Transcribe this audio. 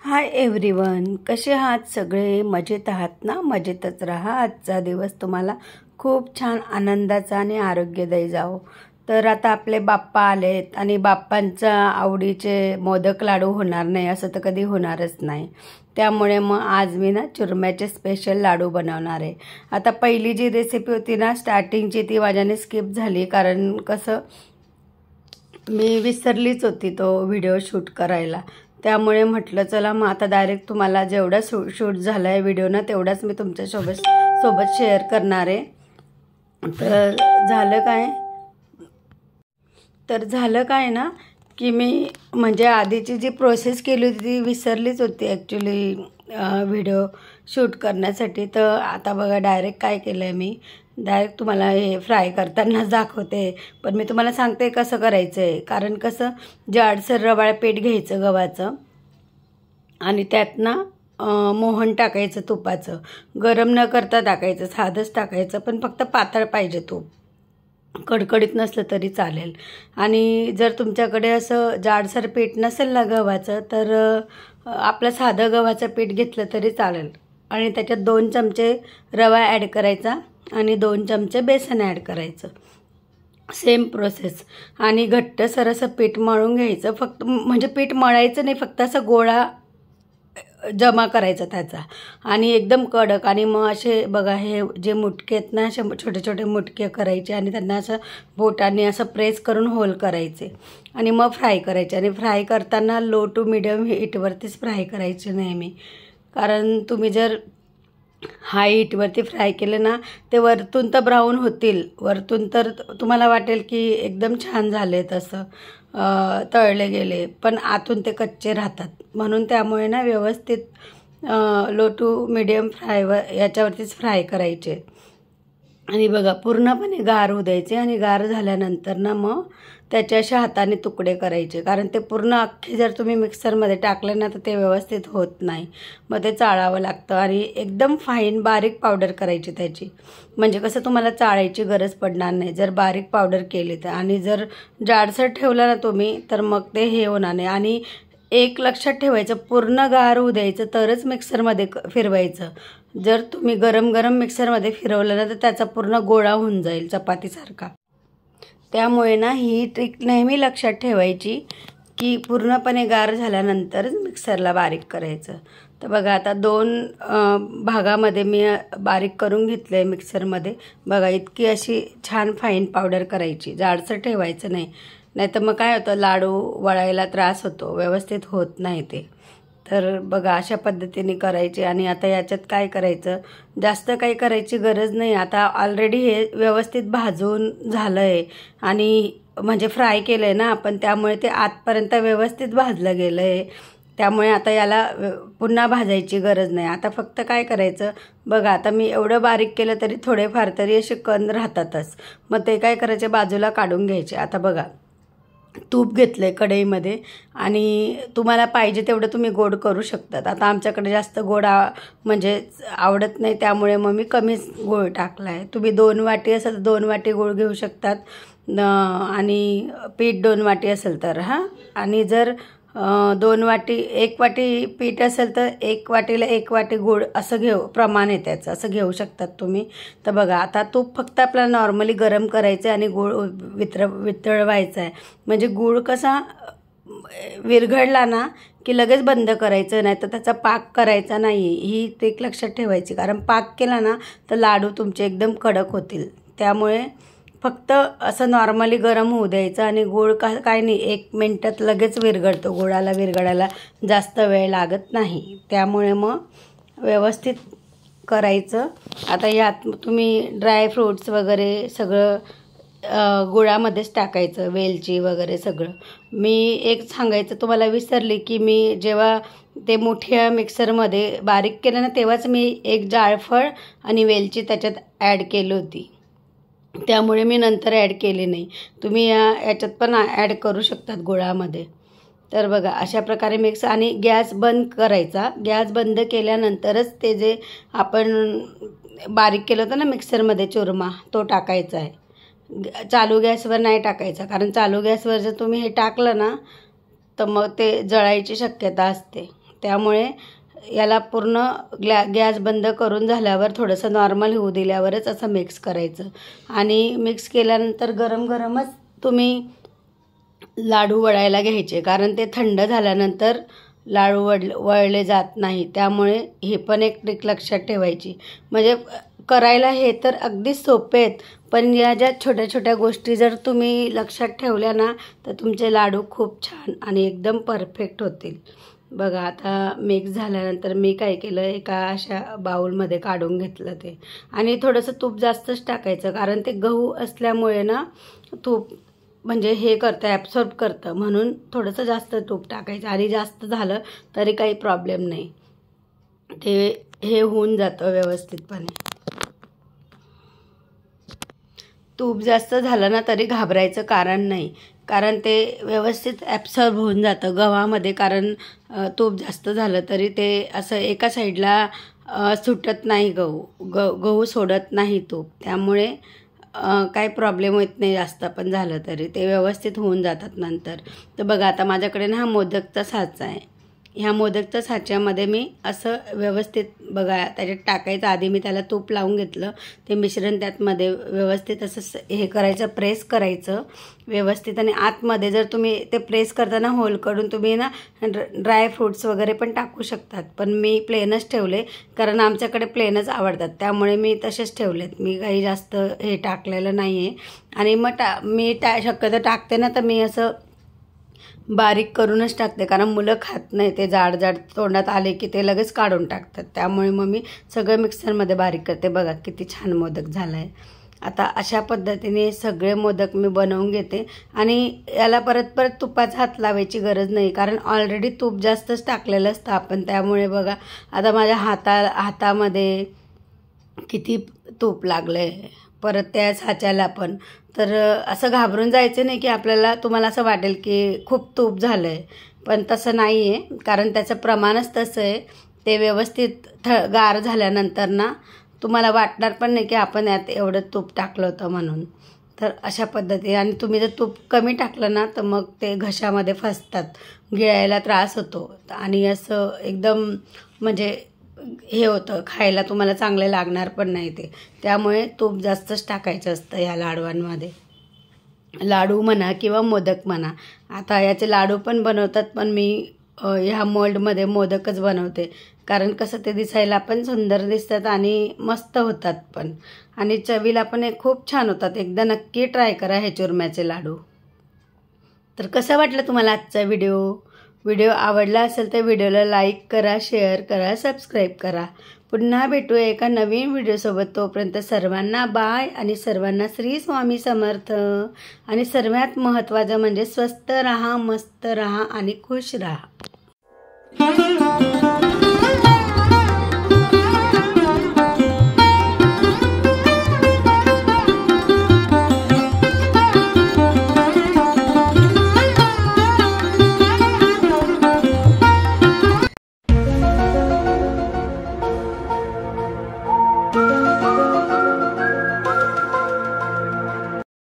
Hi everyone, कसे आहात सगळे? मजेत आहात ना? मजेतच राहा. आजचा दिवस तुम्हाला खूप छान आनंदाचा आणि आरोग्यदायी जावो. तर आता आपले बाप्पा आलेत आणि बाप्पांच्या आवडीचे मोदक लाडू होणार नाही असं तर कधी होणारच नाही. त्यामुळे मग आज मी ना चुरम्याचे स्पेशल लाडू बनवणार आहे. आता पहिली जी रेसिपी होती ना स्टार्टिंगची, ती माझ्याने स्किप झाली, कारण कसं मी विसरलीच होती तो व्हिडिओ शूट करायला. त्यामुळे म्हटलं चला मग आता डायरेक्ट तुम्हाला जेवढा शूट झाला आहे व्हिडिओ ना तेवढाच मी तुमच्यासोबत शेअर करणार आहे. तर झालं काय ना की मी म्हणजे आधीची जी प्रोसेस केली होती ती विसरलीच होती ॲक्च्युली व्हिडिओ शूट करण्यासाठी. तर आता बघा डायरेक्ट काय केलं आहे मी, डायरेक्ट तुम्हाला हे फ्राय करताना दाखवते. पण मी तुम्हाला सांगते कसं करायचं आहे. कारण कसं जाडसर रवाळ पीठ घ्यायचं गव्हाचं आणि त्यात ना मोहन टाकायचं तुपाचं. गरम न करता टाकायचं, साधंच टाकायचं, पण फक्त पातळ पाहिजे तूप, कडकडीत नसलं तरी चालेल. आणि जर तुमच्याकडे असं जाडसर पीठ नसेल ना गव्हाचं तर आपलं साधं गव्हाचं पीठ घेतलं तरी चालेल. आणि त्याच्यात 2 चमचे रवा ॲड करायचा आणि 2 चमचे बेसन ॲड करायचं. Same process. आणि घट्टसर असं पीठ मळून घ्यायचं. फक्त म्हणजे पीठ मळायचं नाही, फक्त असं गोळा जमा करायचा त्याचा आणि एकदम कडक. आणि मग असे बघा हे जे मुटके आहेत ना असे छोटे छोटे मुटके करायचे आणि त्यांना असं बोटाने असं प्रेस करून होल करायचे आणि मग फ्राय करायचे. आणि फ्राय करताना लो टू मिडियम हीटवरतीच फ्राय करायचे नेहमी. कारण तुम्ही जर हाय हीटवरती फ्राय केले ना ते वरतून तर ब्राऊन होतील, वरतून तर तुम्हाला वाटेल की एकदम छान झाले तसं तळले गेले, पण आतून ते कच्चे राहतात. म्हणून त्यामुळे ना व्यवस्थित लो टू मिडियम याच्यावरतीच फ्राय करायचे. आणि बघा पूर्णपणे गार होऊ द्यायचे आणि गार झाल्यानंतर ना मग त्याचे अशा हाताने तुकडे करायचे. कारण ते पूर्ण अख्खे जर तुम्ही मिक्सरमध्ये टाकले ना तर ते व्यवस्थित होत नाही, मग ते चाळावं लागतं. आणि एकदम फाईन बारीक पावडर करायची त्याची, म्हणजे कसं तुम्हाला चाळायची गरज पडणार नाही जर बारीक पावडर केली तर. आणि जर जाडसर ठेवलं ना तुम्ही तर मग ते हे होणार नाही. आणि एक लक्षात ठेवायचं, पूर्ण गार होऊ द्यायचं तरच मिक्सरमध्ये फिरवायचं. जर तुम्ही गरम गरम मिक्सरमध्ये फिरवलं ना तर त्याचा पूर्ण गोळा होऊन जाईल चपातीसारखा. त्यामुळे ना ही ट्रिक नेहमी लक्षात ठेवायची की पूर्णपणे गार झाल्यानंतरच मिक्सरला बारीक करायचं. तर बघा आता 2 भागामध्ये मी बारीक करून घेतलं आहे मिक्सरमध्ये. बघा इतकी अशी छान फाईन पावडर करायची, जाडसर ठेवायचं नाही, नाहीतर मग काय होतं लाडू वळायला त्रास होतो, व्यवस्थित होत नाही ते. तर बघा अशा पद्धतीने करायचे. आणि आता याच्यात काय करायचं, जास्त काही करायची गरज नाही. आता ऑलरेडी हे व्यवस्थित भाजून झालं आहे आणि म्हणजे फ्राय केलं आहे ना आपण, त्यामुळे ते आतपर्यंत व्यवस्थित भाजलं गेलं आहे. त्यामुळे आता याला पुन्हा भाजायची गरज नाही. आता फक्त काय करायचं बघा, आता मी एवढं बारीक केलं तरी थोडेफार तरी असे कण राहतातच, मग ते काय करायचे बाजूला काढून घ्यायचे. आता बघा तूप घेतलं आहे कढईमध्ये आणि तुम्हाला पाहिजे तेवढं तुम्ही गोड करू शकतात. आता आमच्याकडे जास्त गोड म्हणजे आवडत नाही, त्यामुळे मग मी कमीच गोड टाकला आहे. तुम्ही 2 वाटी असेल तर 2 वाटी गोड घेऊ शकतात आणि पीठ 2 वाटी असेल तर आणि जर 2 वाटी 1 वाटी पीठ असेल तर 1 वाटीला 1 वाटी गूळ असं प्रमाण आहे त्याचं, असं घेऊ शकतात तुम्ही. तर बघा आता तूप फक्त आपल्याला नॉर्मली गरम करायचं आहे आणि गूळ वितळवायचा आहे. म्हणजे गूळ कसा विरघळला ना की लगेच बंद करायचं, नाही तर त्याचा पाक करायचा नाही. ही ट्रिक लक्षात ठेवायची, कारण पाक केला ना तर लाडू तुमचे एकदम कडक होतील. त्यामुळे फक्त असं नॉर्मली गरम होऊ द्यायचं आणि गूळ काय नाही 1 मिनटात लगेच विरघळतो. गुळाला विरघळायला जास्त वेळ लागत नाही, त्यामुळे मग व्यवस्थित करायचं. आता यात तुम्ही ड्रायफ्रूट्स वगैरे सगळं गुळामध्येच टाकायचं, वेलची वगैरे सगळं. मी एक सांगायचं तुम्हाला विसरली की मी जेव्हा ते मोठ्या मिक्सरमध्ये बारीक केलं ना, तेव्हाच मी एक जायफळ आणि वेलची त्याच्यात ॲड केली होती, त्यामुळे मी नंतर ॲड केली नाही. तुम्ही याच्यात पण ॲड करू शकतात गुळामध्ये. तर बघा अशा प्रकारे मिक्स आणि गॅस बंद करायचा. गॅस बंद केल्यानंतरच ते जे आपण बारीक केलं होतं ना मिक्सरमध्ये चुरमा, तो टाकायचा आहे. चालू गॅसवर नाही टाकायचा, कारण चालू गॅसवर जर तुम्ही हे टाकलं ना तर मग ते जळायची शक्यता असते. त्यामुळे याला पूर्ण गॅस बंद करून झाल्यावर थोडंसं नॉर्मल होऊ दिल्यावरच असं मिक्स करायचं. आणि मिक्स केल्यानंतर गरम गरमच तुम्ही लाडू वळायला घ्यायचे, कारण ते थंड झाल्यानंतर लाडू वळले जात नाही. त्यामुळे हे पण एक ट्रिक लक्षात ठेवायची. म्हणजे करायला हे तर अगदी सोपे आहेत, पण या ज्या छोट्या छोट्या गोष्टी जर तुम्ही लक्षात ठेवल्या ना तर तुमचे लाडू खूप छान आणि एकदम परफेक्ट होतील. बघा आता मिक्स झाल्यानंतर मी काय केलं, एका अशा बाउलमध्ये काढून घेतलं ते. आणि थोडंसं तूप जास्तच टाकायचं, कारण ते गहू असल्यामुळे ना तूप म्हणजे हे करतं, ॲब्सॉर्ब करतं, म्हणून थोडंसं जास्त तूप टाकायचं. आणि जास्त झालं तरी काही प्रॉब्लेम नाही, ते हे होऊन जातं व्यवस्थितपणे. तूप जास्त झालं ना तरी घाबरायचं कारण नाही, कारण ते व्यवस्थित ॲब्सॉर्ब होऊन जातं गव्हामध्ये. कारण तूप जास्त झालं तरी ते असं एका साईडला सुटत नाही, गहू सोडत नाही तूप. त्यामुळे काही प्रॉब्लेम होत नाही जास्त पण झालं तरी, ते व्यवस्थित होऊन जातात नंतर. तर बघा आता माझ्याकडे ना हा मोदकचा साचा आहे. ह्या मोदकच्या साच्यामध्ये मी असं व्यवस्थित बघा त्याच्यात टाकायचं. आधी मी त्याला तूप लावून घेतलं, ते मिश्रण त्यातमध्ये व्यवस्थित असं हे करायचं, प्रेस करायचं व्यवस्थित. आणि आतमध्ये जर तुम्ही ते प्रेस करताना होल करून तुम्ही ना ड्रायफ्रूट्स वगैरे पण टाकू शकतात, पण मी प्लेनच ठेवले, कारण आमच्याकडे प्लेनच आवडतात, त्यामुळे मी तसेच ठेवलेत. मी काही जास्त हे टाकलेलं नाही आहे. आणि मग मी शक्यतो टाकते ना तर मी असं बारीक करूनच टाकते, कारण मुलं खात नाही, ते जाड जाड तोंडात आले की ते लगेच काढून टाकतात. त्यामुळे मग मी सगळं मिक्सरमध्ये बारीक करते. बघा किती छान मोदक झाला आहे. आता अशा पद्धतीने सगळे मोदक मी बनवून घेते. आणि याला परत परत तुपाचा हात लावायची गरज नाही, कारण ऑलरेडी तूप जास्तच टाकलेलं असतं आपण. त्यामुळे बघा आता माझ्या हातामध्ये किती तूप लागलं आहे, परत त्या साच्याला पण. तर असं घाबरून जायचं नाही की आपल्याला, तुम्हाला असं वाटेल की खूप तूप झालं आहे, पण तसं नाही आहे, कारण त्याचं प्रमाणच तसं आहे. ते व्यवस्थित गार झाल्यानंतर ना तुम्हाला वाटणार पण नाही की आपण यात एवढं तूप टाकलं होतं म्हणून. तर अशा पद्धतीने. आणि तुम्ही जर तूप कमी टाकलं ना तर मग ते घशामध्ये फसतात, गिळायला त्रास होतो आणि असं एकदम म्हणजे हे होतं, खायला तुम्हाला चांगले लागणार पण नाही ते. त्यामुळे तूप जास्तच टाकायचं असतं या लाडवांमध्ये. लाडू म्हणा किंवा मोदक म्हणा. आता याचे लाडू पण बनवतात, पण मी ह्या मोल्डमध्ये मोदकच बनवते, कारण कसं ते दिसायला पण सुंदर दिसतात आणि मस्त होतात पण, आणि चवीला पण हे खूप छान होतात. एकदा नक्की ट्राय करा हे चुरम्याचे लाडू. तर कसं वाटलं तुम्हाला आजचा व्हिडिओ आवडला असेल तर व्हिडिओला लाईक करा, शेअर करा, सबस्क्राईब करा. पुन्हा भेटूया एका नवीन व्हिडिओसोबत. तोपर्यंत सर्वांना बाय आणि सर्वांना श्री स्वामी समर्थ. आणि सर्वात महत्त्वाचं म्हणजे स्वस्त राहा, मस्त राहा आणि खुश राहा.